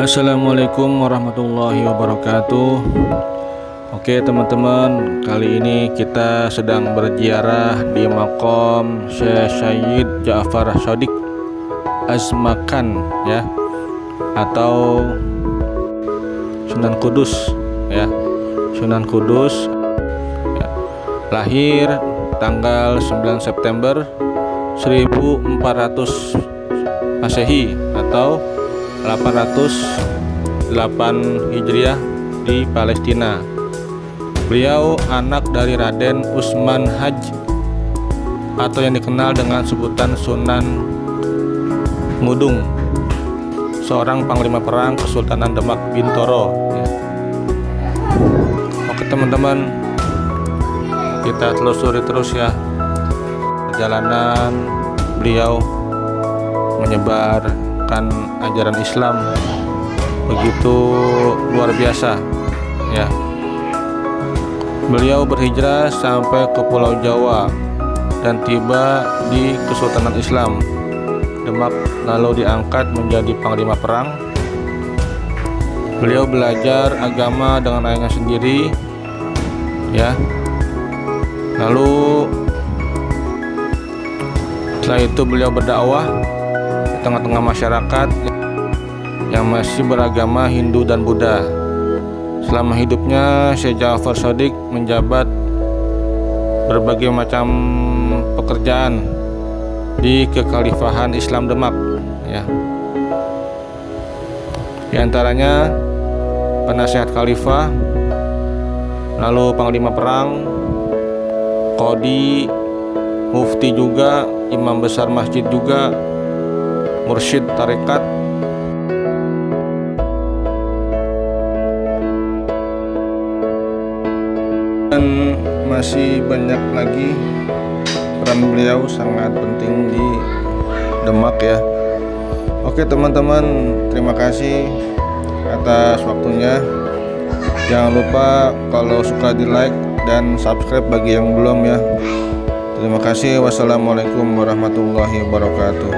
Assalamualaikum warahmatullahi wabarakatuh. Oke teman-teman, kali ini kita sedang berziarah di Maqam Syekh Sayyid Ja'far Shadiq Azmakan ya, atau Sunan Kudus ya, Sunan Kudus ya. Lahir tanggal 9 September 1400 Masehi atau 808 Hijriah di Palestina. Beliau anak dari Raden Usman Haj atau yang dikenal dengan sebutan Sunan Ngudung, seorang panglima perang Kesultanan Demak Bintoro ya. Oke teman-teman, kita telusuri terus ya perjalanan beliau menyebarkan ajaran Islam begitu luar biasa ya. Beliau berhijrah sampai ke Pulau Jawa dan tiba di Kesultanan Islam Demak, lalu diangkat menjadi panglima perang. Beliau belajar agama dengan ayahnya sendiri ya. Lalu setelah itu beliau berdakwah di tengah-tengah masyarakat yang masih beragama Hindu dan Buddha. Selama hidupnya Syekh Ja'far Shadiq menjabat berbagai macam pekerjaan di Kekhalifahan Islam Demak ya. Di antaranya penasihat khalifah, lalu panglima perang, qadi, mufti juga, imam besar masjid juga, mursyid tarekat, dan masih banyak lagi. Peran beliau sangat penting di Demak ya. Oke teman-teman, terima kasih atas waktunya. Jangan lupa kalau suka di like dan subscribe bagi yang belum ya. Terima kasih. Wassalamualaikum warahmatullahi wabarakatuh.